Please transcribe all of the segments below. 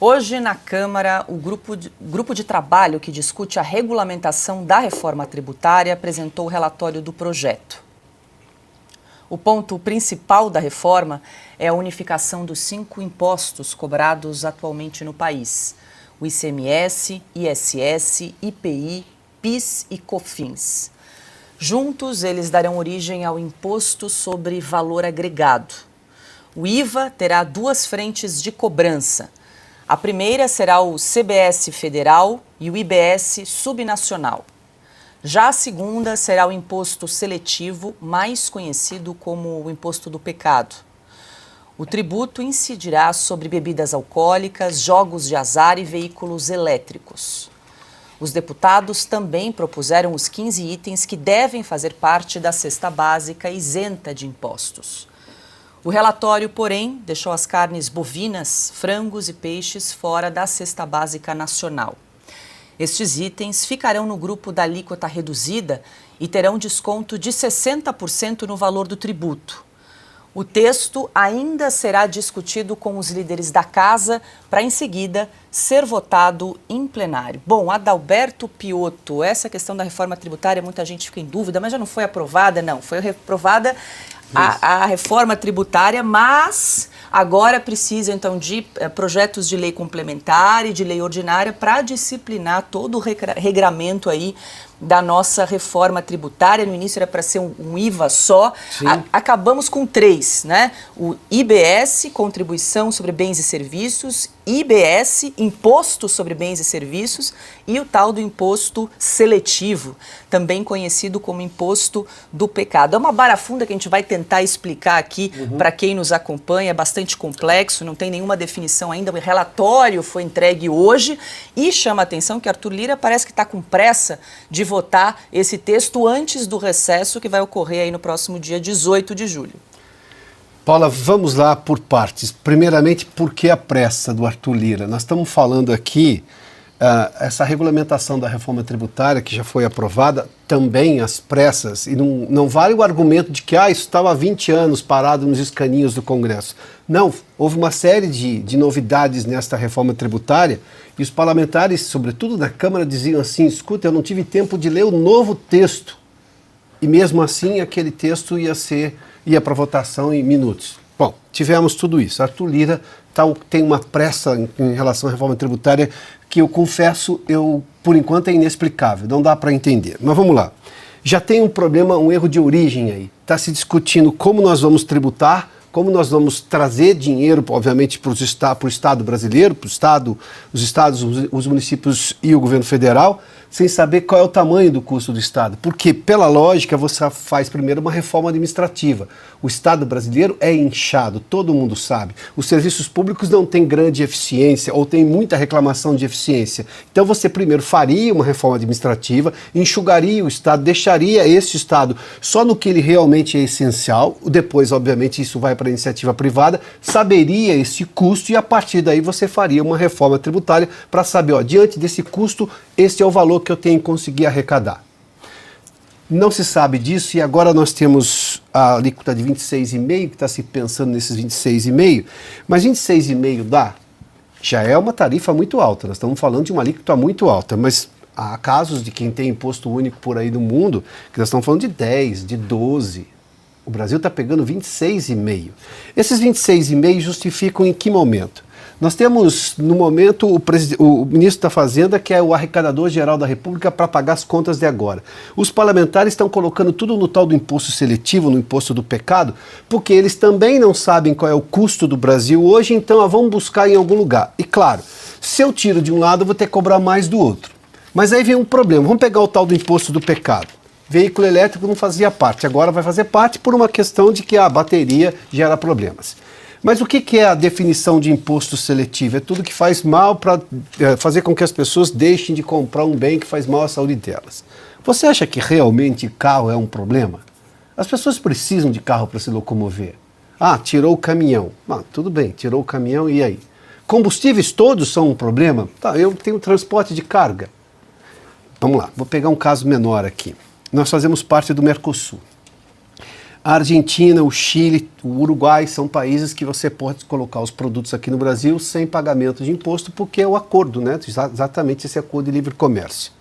Hoje, na Câmara, o grupo de trabalho que discute a regulamentação da reforma tributária apresentou o relatório do projeto. O ponto principal da reforma é a unificação dos 5 impostos cobrados atualmente no país: o ICMS, ISS, IPI, PIS e COFINS. Juntos, eles darão origem ao Imposto sobre Valor Agregado. O IVA terá 2 frentes de cobrança. A primeira será o CBS federal e o IBS subnacional. Já a segunda será o imposto seletivo, mais conhecido como o imposto do pecado. O tributo incidirá sobre bebidas alcoólicas, jogos de azar e veículos elétricos. Os deputados também propuseram os 15 itens que devem fazer parte da cesta básica isenta de impostos. O relatório, porém, deixou as carnes bovinas, frangos e peixes fora da cesta básica nacional. Estes itens ficarão no grupo da alíquota reduzida e terão desconto de 60% no valor do tributo. O texto ainda será discutido com os líderes da casa para, em seguida, ser votado em plenário. Bom, Adalberto Piotto, essa questão da reforma tributária, muita gente fica em dúvida, mas já não foi aprovada? Não, foi aprovada a reforma tributária, mas agora precisa, então, de projetos de lei complementar e de lei ordinária para disciplinar todo o regramento aí da nossa reforma tributária. No início era para ser um IVA só, acabamos com 3, né? O IBS, Contribuição sobre Bens e Serviços, IBS, Imposto sobre Bens e Serviços, e o tal do Imposto Seletivo, também conhecido como Imposto do Pecado. É uma barafunda que a gente vai tentar explicar aqui para quem nos acompanha, é bastante complexo, não tem nenhuma definição ainda, o relatório foi entregue hoje e chama a atenção que Arthur Lira parece que está com pressa de votar esse texto antes do recesso que vai ocorrer aí no próximo dia 18 de julho. Paula, vamos lá por partes. Primeiramente, por que a pressa do Arthur Lira? Nós estamos falando aqui, essa regulamentação da reforma tributária que já foi aprovada, também às pressas, e não vale o argumento de que isso estava há 20 anos parado nos escaninhos do Congresso. Não, houve uma série de novidades nesta reforma tributária e os parlamentares, sobretudo na Câmara, diziam assim: escuta, eu não tive tempo de ler o novo texto. E mesmo assim, aquele texto ia para votação em minutos. Bom, tivemos tudo isso. Arthur Lira tem uma pressa em relação à reforma tributária que eu confesso, por enquanto é inexplicável, não dá para entender. Mas vamos lá. Já tem um problema, um erro de origem aí. Está se discutindo como nós vamos tributar, como nós vamos trazer dinheiro, obviamente, para o Estado brasileiro, para os estados, os municípios e o governo federal, sem saber qual é o tamanho do custo do Estado. Porque, pela lógica, você faz primeiro uma reforma administrativa. O Estado brasileiro é inchado, todo mundo sabe. Os serviços públicos não têm grande eficiência ou tem muita reclamação de eficiência. Então você primeiro faria uma reforma administrativa, enxugaria o Estado, deixaria esse Estado só no que ele realmente é essencial. Depois, obviamente, isso vai para a iniciativa privada, saberia esse custo e a partir daí você faria uma reforma tributária para saber, diante desse custo, esse é o valor que eu tenho que conseguir arrecadar. Não se sabe disso e agora nós temos a alíquota de 26,5%, que está se pensando nesses 26,5%, mas 26,5% já é uma tarifa muito alta, nós estamos falando de uma alíquota muito alta, mas há casos de quem tem imposto único por aí no mundo, que nós estamos falando de 10%, de 12%. O Brasil está pegando 26,5%. Esses 26,5% justificam em que momento? Nós temos, no momento, o ministro da Fazenda, que é o arrecadador-geral da República, para pagar as contas de agora. Os parlamentares estão colocando tudo no tal do imposto seletivo, no imposto do pecado, porque eles também não sabem qual é o custo do Brasil hoje, então vão buscar em algum lugar. E claro, se eu tiro de um lado, eu vou ter que cobrar mais do outro. Mas aí vem um problema. Vamos pegar o tal do imposto do pecado. Veículo elétrico não fazia parte, agora vai fazer parte por uma questão de que a bateria gera problemas. Mas o que é a definição de imposto seletivo? É tudo que faz mal para fazer com que as pessoas deixem de comprar um bem que faz mal à saúde delas. Você acha que realmente carro é um problema? As pessoas precisam de carro para se locomover. Tirou o caminhão. Tudo bem, tirou o caminhão e aí? Combustíveis todos são um problema? Eu tenho transporte de carga. Vamos lá, vou pegar um caso menor aqui. Nós fazemos parte do Mercosul. A Argentina, o Chile, o Uruguai são países que você pode colocar os produtos aqui no Brasil sem pagamento de imposto, porque é o acordo, né? Exatamente esse acordo de livre comércio.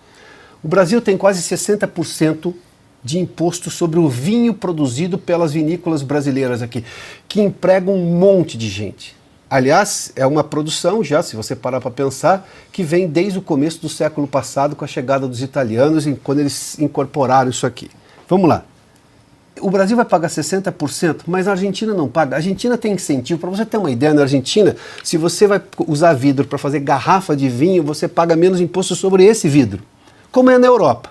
O Brasil tem quase 60% de imposto sobre o vinho produzido pelas vinícolas brasileiras aqui, que empregam um monte de gente. Aliás, é uma produção já, se você parar para pensar, que vem desde o começo do século passado, com a chegada dos italianos, quando eles incorporaram isso aqui. Vamos lá. O Brasil vai pagar 60%, mas a Argentina não paga. A Argentina tem incentivo. Para você ter uma ideia, na Argentina, se você vai usar vidro para fazer garrafa de vinho, você paga menos imposto sobre esse vidro, como é na Europa.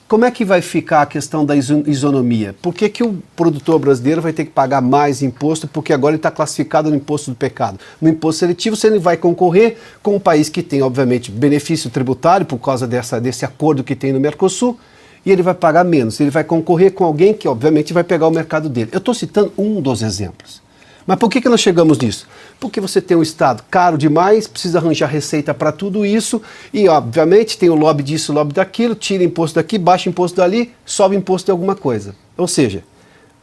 Como é que vai ficar a questão da isonomia? Por que o produtor brasileiro vai ter que pagar mais imposto? Porque agora ele está classificado no imposto do pecado. No imposto seletivo, você vai concorrer com um país que tem, obviamente, benefício tributário por causa desse acordo que tem no Mercosul, e ele vai pagar menos. Ele vai concorrer com alguém que, obviamente, vai pegar o mercado dele. Eu estou citando um dos exemplos. Mas por que nós chegamos nisso? Porque você tem um Estado caro demais, precisa arranjar receita para tudo isso, e obviamente tem o lobby disso, o lobby daquilo, tira imposto daqui, baixa imposto dali, sobe imposto de alguma coisa. Ou seja,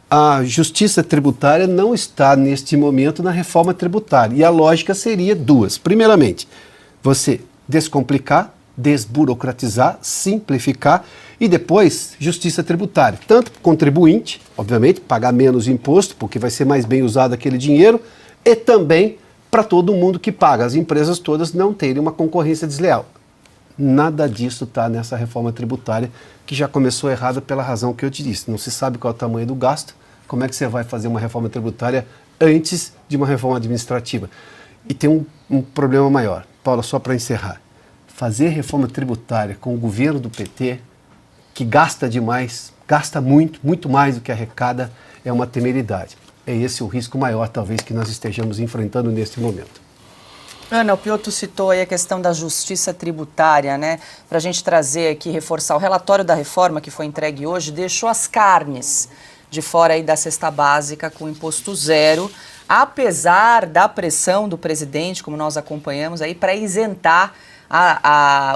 a justiça tributária não está neste momento na reforma tributária, e a lógica seria duas. Primeiramente, você descomplicar, desburocratizar, simplificar, e depois justiça tributária, tanto para o contribuinte, obviamente, pagar menos imposto, porque vai ser mais bem usado aquele dinheiro, e também para todo mundo que paga, as empresas todas não terem uma concorrência desleal. Nada disso está nessa reforma tributária, que já começou errada pela razão que eu te disse. Não se sabe qual é o tamanho do gasto, como é que você vai fazer uma reforma tributária antes de uma reforma administrativa? E tem um problema maior. Paulo, só para encerrar. Fazer reforma tributária com o governo do PT, que gasta demais, gasta muito, muito mais do que arrecada, é uma temeridade. É esse o risco maior, talvez, que nós estejamos enfrentando neste momento. Ana, o Piotr citou aí a questão da justiça tributária, né? Para a gente trazer aqui, reforçar, o relatório da reforma que foi entregue hoje deixou as carnes de fora aí da cesta básica com imposto zero, apesar da pressão do presidente, como nós acompanhamos aí, para isentar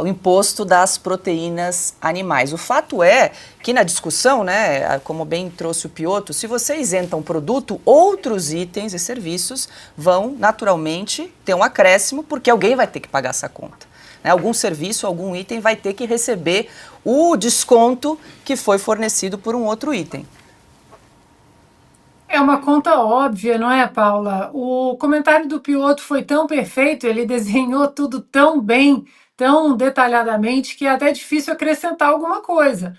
o imposto das proteínas animais. O fato é que na discussão, né, como bem trouxe o Piotr, se você isenta um produto, outros itens e serviços vão naturalmente ter um acréscimo, porque alguém vai ter que pagar essa conta. Né? Algum serviço, algum item vai ter que receber o desconto que foi fornecido por um outro item. É uma conta óbvia, não é, Paula? O comentário do Piotr foi tão perfeito, ele desenhou tudo tão bem, tão detalhadamente, que é até difícil acrescentar alguma coisa.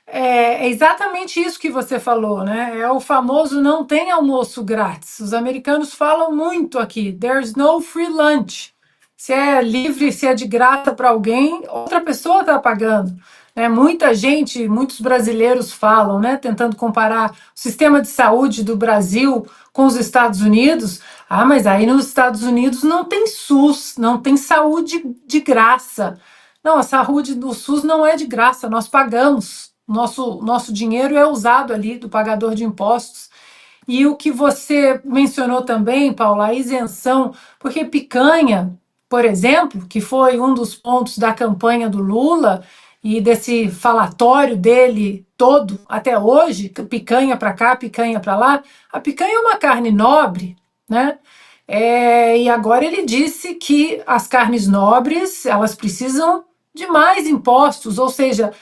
É exatamente isso que você falou, né? É o famoso não tem almoço grátis. Os americanos falam muito aqui, there's no free lunch. Se é livre, se é de graça para alguém, outra pessoa está pagando. Né? Muita gente, muitos brasileiros falam, né, tentando comparar o sistema de saúde do Brasil com os Estados Unidos. Ah, mas aí nos Estados Unidos não tem SUS, não tem saúde de graça. Não, a saúde do SUS não é de graça, nós pagamos. Nosso dinheiro é usado ali do pagador de impostos. E o que você mencionou também, Paula, a isenção, porque picanha, por exemplo, que foi um dos pontos da campanha do Lula e desse falatório dele todo até hoje, picanha para cá, picanha para lá, a picanha é uma carne nobre, né? E agora ele disse que as carnes nobres, elas precisam de mais impostos, ou seja,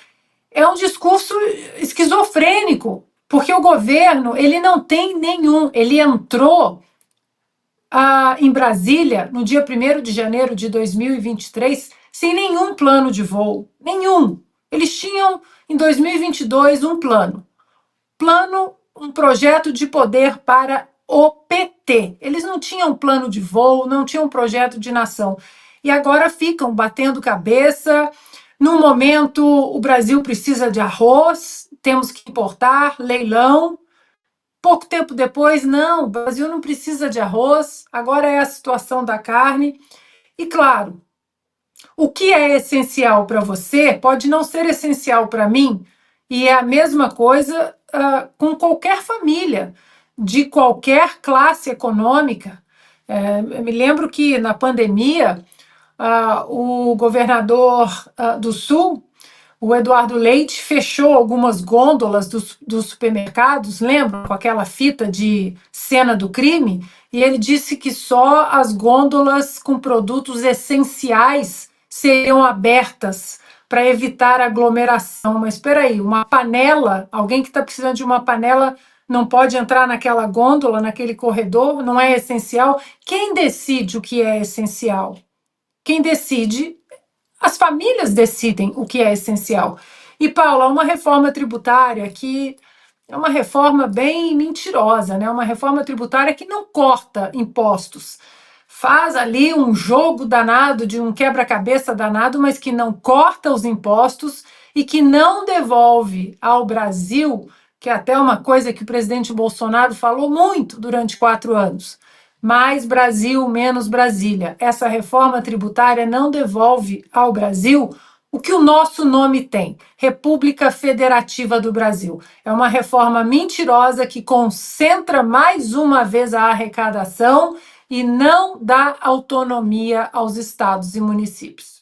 é um discurso esquizofrênico, porque o governo ele não tem nenhum, ele entrou em Brasília no dia 1º de janeiro de 2023 sem nenhum plano de voo, nenhum. Eles tinham em 2022 um plano, um projeto de poder para o PT. Eles não tinham plano de voo, não tinham projeto de nação. E agora ficam batendo cabeça. No momento, o Brasil precisa de arroz, temos que importar, leilão. Pouco tempo depois, não, o Brasil não precisa de arroz, agora é a situação da carne. E claro, o que é essencial para você pode não ser essencial para mim, e é a mesma coisa com qualquer família, de qualquer classe econômica. Eu me lembro que na pandemia, o governador do Sul O Eduardo Leite fechou algumas gôndolas dos supermercados, lembra? Com aquela fita de cena do crime, e ele disse que só as gôndolas com produtos essenciais seriam abertas para evitar aglomeração. Mas espera aí, uma panela, alguém que está precisando de uma panela não pode entrar naquela gôndola, naquele corredor, não é essencial? Quem decide o que é essencial? Quem decide, as famílias decidem o que é essencial. E, Paula, uma reforma tributária que é uma reforma bem mentirosa, né? Uma reforma tributária que não corta impostos. Faz ali um jogo danado, de um quebra-cabeça danado, mas que não corta os impostos e que não devolve ao Brasil, que é até uma coisa que o presidente Bolsonaro falou muito durante 4 anos. Mais Brasil, menos Brasília. Essa reforma tributária não devolve ao Brasil o que o nosso nome tem, República Federativa do Brasil. É uma reforma mentirosa que concentra mais uma vez a arrecadação e não dá autonomia aos estados e municípios.